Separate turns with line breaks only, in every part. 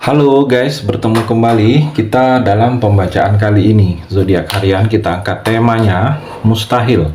Halo guys, bertemu kembali kita dalam pembacaan kali ini. Zodiak harian kita angkat temanya mustahil.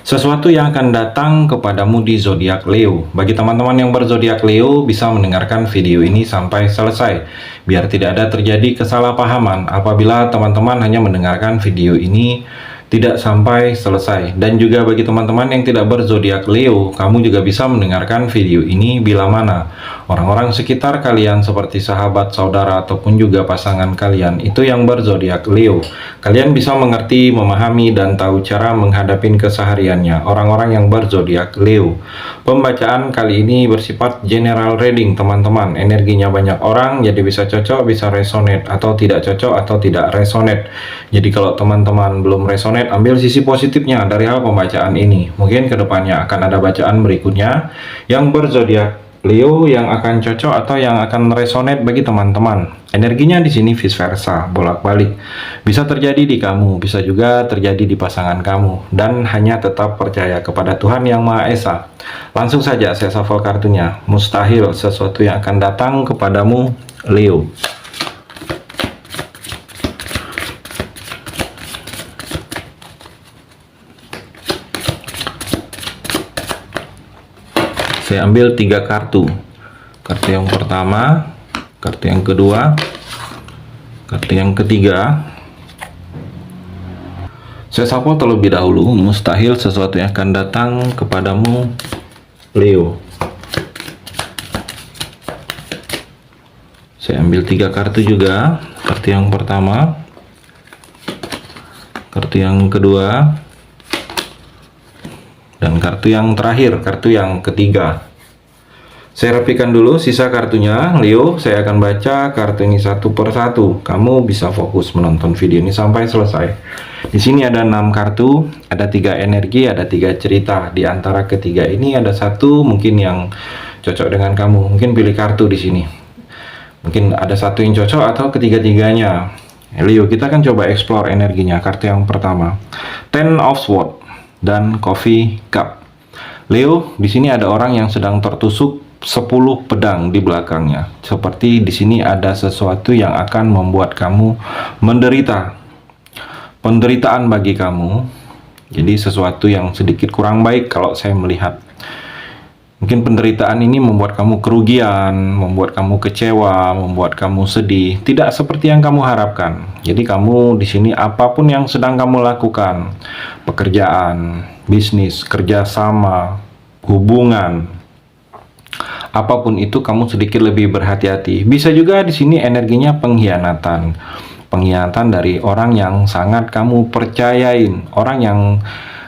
Sesuatu yang akan datang kepadamu di zodiak Leo. Bagi teman-teman yang berzodiak Leo bisa mendengarkan video ini sampai selesai biar tidak ada terjadi kesalahpahaman apabila teman-teman hanya mendengarkan video ini tidak sampai selesai. Dan juga bagi teman-teman yang tidak berzodiak Leo, kamu juga bisa mendengarkan video ini bila mana orang-orang sekitar kalian seperti sahabat, saudara, ataupun juga pasangan kalian itu yang berzodiak Leo. Kalian bisa mengerti, memahami, dan tahu cara menghadapi kesehariannya orang-orang yang berzodiak Leo. Pembacaan kali ini bersifat general reading teman-teman. Energinya banyak orang, jadi bisa cocok, bisa resonate, atau tidak cocok, atau tidak resonate. Jadi kalau teman-teman belum resonate, ambil sisi positifnya dari hal pembacaan ini. Mungkin kedepannya akan ada bacaan berikutnya yang berzodiak Leo yang akan cocok atau yang akan resonate bagi teman-teman. Energinya di sini vice versa, bolak-balik. Bisa terjadi di kamu, bisa juga terjadi di pasangan kamu. Dan hanya tetap percaya kepada Tuhan Yang Maha Esa. Langsung saja saya shuffle kartunya. Mustahil, sesuatu yang akan datang kepadamu, Leo. Saya ambil 3 kartu. Kartu yang pertama, kartu yang kedua, kartu yang ketiga. Saya shuffle terlebih dahulu. Mustahil, sesuatu yang akan datang kepadamu, Leo. Saya ambil 3 kartu juga. Kartu yang pertama, kartu yang kedua, dan kartu yang terakhir, kartu yang ketiga. Saya rapikan dulu sisa kartunya, Leo. Saya akan baca kartu ini satu per satu. Kamu bisa fokus menonton video ini sampai selesai. Di sini ada 6 kartu, ada 3 energi, ada 3 cerita. Di antara ketiga ini ada satu mungkin yang cocok dengan kamu. Mungkin pilih kartu di sini. Mungkin ada satu yang cocok atau ketiga-tiganya. Leo, kita akan coba explore energinya. Kartu yang pertama, Ten of Swords dan Coffee Cup. Leo, di sini ada orang yang sedang tertusuk 10 pedang di belakangnya. Seperti di sini ada sesuatu yang akan membuat kamu menderita. Penderitaan bagi kamu. Jadi sesuatu yang sedikit kurang baik kalau saya melihat. Mungkin penderitaan ini membuat kamu kerugian, membuat kamu kecewa, membuat kamu sedih, tidak seperti yang kamu harapkan. Jadi kamu di sini apapun yang sedang kamu lakukan, pekerjaan, bisnis, kerjasama, hubungan, apapun itu kamu sedikit lebih berhati-hati. Bisa juga di sini energinya pengkhianatan. Pengkhianatan dari orang yang sangat kamu percayain, orang yang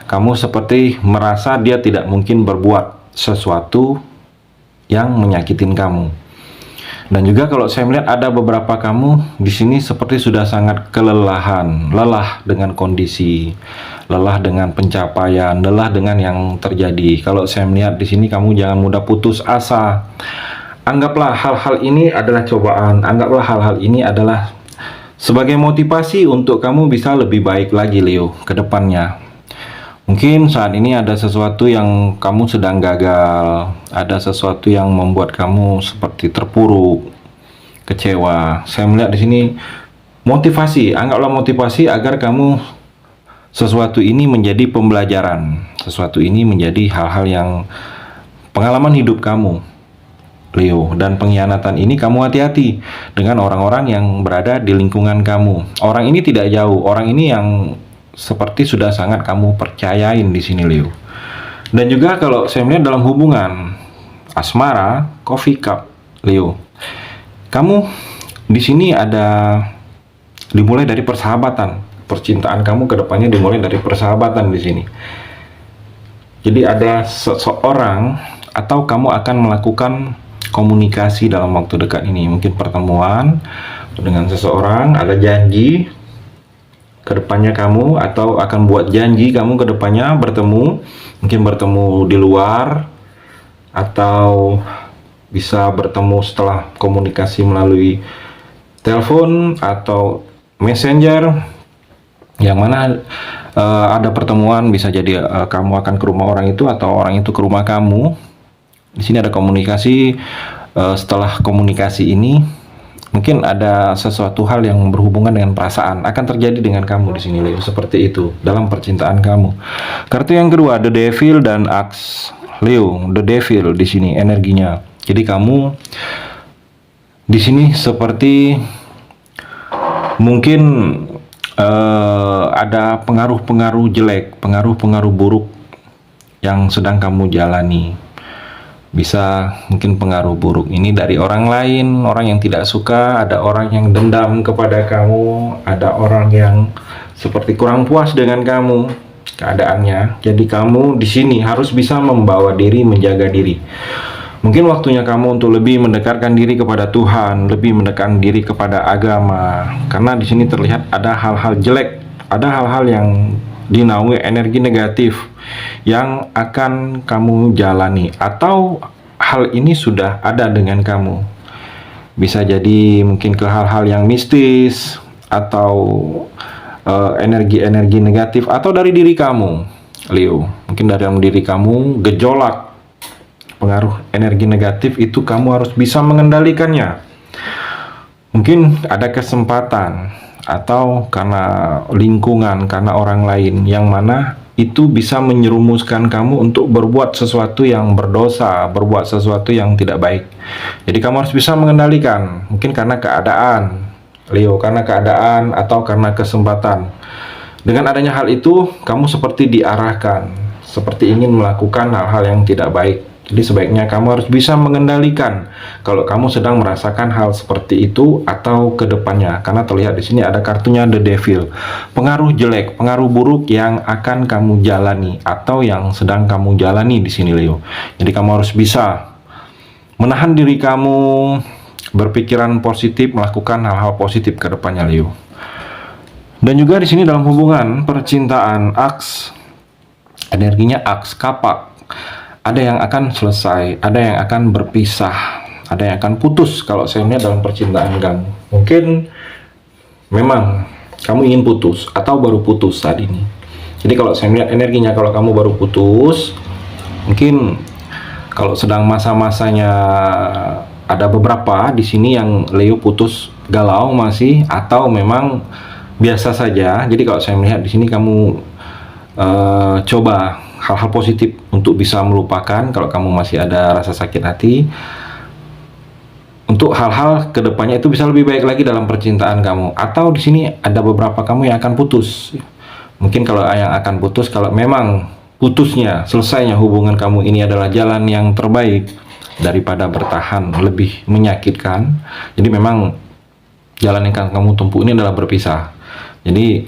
kamu seperti merasa dia tidak mungkin berbuat sesuatu yang menyakitin kamu. Dan juga kalau saya melihat ada beberapa kamu di sini seperti sudah sangat kelelahan, lelah dengan kondisi, lelah dengan pencapaian, lelah dengan yang terjadi. Kalau saya melihat di sini kamu jangan mudah putus asa. Anggaplah hal-hal ini adalah cobaan, anggaplah hal-hal ini adalah sebagai motivasi untuk kamu bisa lebih baik lagi, Leo, ke depannya. Mungkin saat ini ada sesuatu yang kamu sedang gagal, ada sesuatu yang membuat kamu seperti terpuruk, kecewa. Saya melihat di sini motivasi, anggaplah motivasi agar kamu sesuatu ini menjadi pembelajaran, sesuatu ini menjadi hal-hal yang pengalaman hidup kamu, Leo. Dan pengkhianatan ini kamu hati-hati dengan orang-orang yang berada di lingkungan kamu. Orang ini tidak jauh, orang ini yang seperti sudah sangat kamu percayain di sini, Leo. Dan juga kalau saya melihat dalam hubungan asmara, Coffee Cup, Leo. Kamu di sini ada dimulai dari persahabatan. Percintaan kamu ke depannya dimulai dari persahabatan di sini. Jadi ada seseorang atau kamu akan melakukan komunikasi dalam waktu dekat ini. Mungkin pertemuan dengan seseorang, ada janji kedepannya kamu, atau akan buat janji kamu kedepannya bertemu, mungkin bertemu di luar, atau bisa bertemu setelah komunikasi melalui telepon atau messenger, yang mana ada pertemuan. Bisa jadi kamu akan ke rumah orang itu atau orang itu ke rumah kamu. Di sini ada komunikasi. Setelah komunikasi ini Mungkin ada sesuatu hal yang berhubungan dengan perasaan akan terjadi dengan kamu di sini, Leo. Seperti itu dalam percintaan kamu. Kartu yang kedua, The Devil dan Axe. Leo, The Devil di sini energinya. Jadi kamu di sini seperti mungkin ada pengaruh-pengaruh jelek, pengaruh-pengaruh buruk yang sedang kamu jalani. Bisa mungkin pengaruh buruk ini dari orang lain, orang yang tidak suka, ada orang yang dendam kepada kamu, ada orang yang seperti kurang puas dengan kamu keadaannya. Jadi kamu di sini harus bisa membawa diri, menjaga diri. Mungkin waktunya kamu untuk lebih mendekatkan diri kepada Tuhan, lebih mendekatkan diri kepada agama. Karena di sini terlihat ada hal-hal jelek, ada hal-hal yang dinaungi energi negatif yang akan kamu jalani, atau hal ini sudah ada dengan kamu. Bisa jadi mungkin ke hal-hal yang mistis, atau energi-energi negatif, atau dari diri kamu, Leo. Mungkin dari dalam diri kamu gejolak, pengaruh energi negatif itu kamu harus bisa mengendalikannya. Mungkin ada kesempatan, atau karena lingkungan, karena orang lain, yang mana itu bisa menyerumuskan kamu untuk berbuat sesuatu yang berdosa, berbuat sesuatu yang tidak baik. Jadi kamu harus bisa mengendalikan, mungkin karena keadaan, Leo, karena keadaan atau karena kesempatan. Dengan adanya hal itu, kamu seperti diarahkan, seperti ingin melakukan hal-hal yang tidak baik. Jadi sebaiknya kamu harus bisa mengendalikan kalau kamu sedang merasakan hal seperti itu atau kedepannya. Karena terlihat di sini ada kartunya The Devil, pengaruh jelek, pengaruh buruk yang akan kamu jalani atau yang sedang kamu jalani di sini, Leo. Jadi kamu harus bisa menahan diri kamu, berpikiran positif, melakukan hal-hal positif ke depannya, Leo. Dan juga di sini dalam hubungan percintaan, Axe, energinya Axe, kapak. Ada yang akan selesai, ada yang akan berpisah, ada yang akan putus. Kalau saya melihat dalam percintaan kamu, mungkin memang kamu ingin putus atau baru putus saat ini. Jadi kalau saya melihat energinya, kalau kamu baru putus, mungkin kalau sedang masa-masanya, ada beberapa di sini yang Leo putus galau masih, atau memang biasa saja. Jadi kalau saya melihat di sini kamu coba hal-hal positif untuk bisa melupakan kalau kamu masih ada rasa sakit hati, untuk hal-hal kedepannya itu bisa lebih baik lagi dalam percintaan kamu. Atau di sini ada beberapa kamu yang akan putus. Mungkin kalau yang akan putus, kalau memang putusnya, selesainya hubungan kamu ini adalah jalan yang terbaik daripada bertahan lebih menyakitkan. Jadi memang jalan yang akan kamu tempuh ini adalah berpisah. Jadi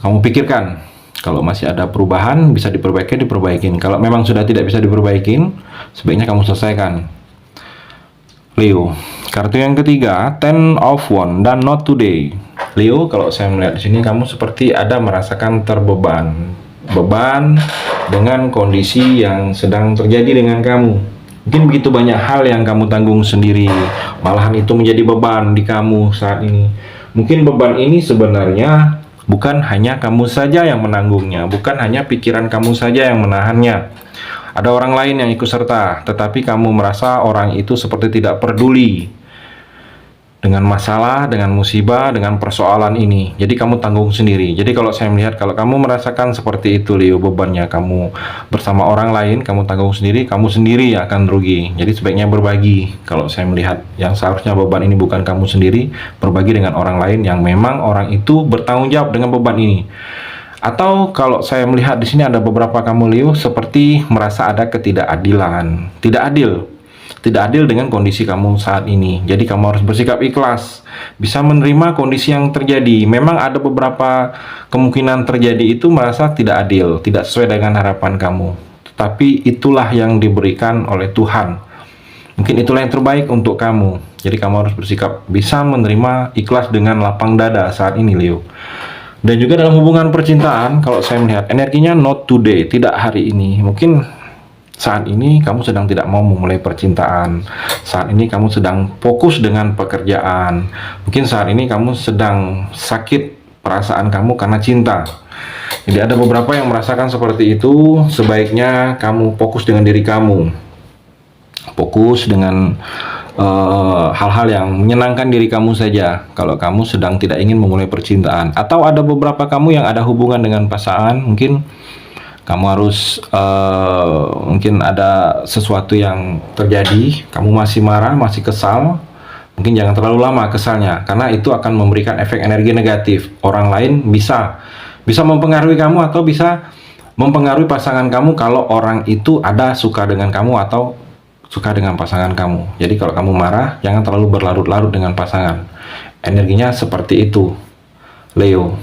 kamu pikirkan, kalau masih ada perubahan, bisa diperbaikin. Kalau memang sudah tidak bisa diperbaikin, sebaiknya kamu selesaikan. Leo, kartu yang ketiga, Ten of Wands dan Not Today. Leo, kalau saya melihat di sini kamu seperti ada merasakan terbeban, beban dengan kondisi yang sedang terjadi dengan kamu. Mungkin begitu banyak hal yang kamu tanggung sendiri, malahan itu menjadi beban di kamu saat ini. Mungkin beban ini sebenarnya bukan hanya kamu saja yang menanggungnya, bukan hanya pikiran kamu saja yang menahannya. Ada orang lain yang ikut serta, tetapi kamu merasa orang itu seperti tidak peduli dengan masalah, dengan musibah, dengan persoalan ini. Jadi kamu tanggung sendiri. Jadi kalau saya melihat, kalau kamu merasakan seperti itu, Leo, bebannya kamu bersama orang lain, kamu tanggung sendiri, kamu sendiri yang akan rugi. Jadi sebaiknya berbagi. Kalau saya melihat yang seharusnya beban ini bukan kamu sendiri, berbagi dengan orang lain yang memang orang itu bertanggung jawab dengan beban ini. Atau kalau saya melihat di sini ada beberapa kamu, Leo, seperti merasa ada ketidakadilan, tidak adil dengan kondisi kamu saat ini. Jadi kamu harus bersikap ikhlas, bisa menerima kondisi yang terjadi. Memang ada beberapa kemungkinan terjadi itu merasa tidak adil, tidak sesuai dengan harapan kamu, tetapi itulah yang diberikan oleh Tuhan. Mungkin itulah yang terbaik untuk kamu. Jadi kamu harus bersikap bisa menerima, ikhlas dengan lapang dada saat ini, Leo. Dan juga dalam hubungan percintaan, kalau saya melihat energinya Not Today, tidak hari ini. Mungkin saat ini kamu sedang tidak mau memulai percintaan. Saat ini kamu sedang fokus dengan pekerjaan. Mungkin saat ini kamu sedang sakit perasaan kamu karena cinta. Jadi ada beberapa yang merasakan seperti itu. Sebaiknya kamu fokus dengan diri kamu, fokus dengan hal-hal yang menyenangkan diri kamu saja kalau kamu sedang tidak ingin memulai percintaan. Atau ada beberapa kamu yang ada hubungan dengan pasangan, mungkin kamu harus mungkin ada sesuatu yang terjadi, kamu masih marah, masih kesal. Mungkin jangan terlalu lama kesalnya, karena itu akan memberikan efek energi negatif. Orang lain bisa mempengaruhi kamu atau bisa mempengaruhi pasangan kamu kalau orang itu ada suka dengan kamu atau suka dengan pasangan kamu. Jadi kalau kamu marah, jangan terlalu berlarut-larut dengan pasangan. Energinya seperti itu, Leo.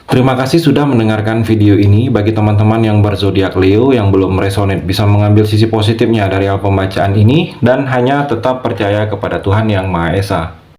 Terima kasih sudah mendengarkan video ini. Bagi teman-teman yang berzodiak Leo yang belum resonate, bisa mengambil sisi positifnya dari hal pembacaan ini dan hanya tetap percaya kepada Tuhan Yang Maha Esa.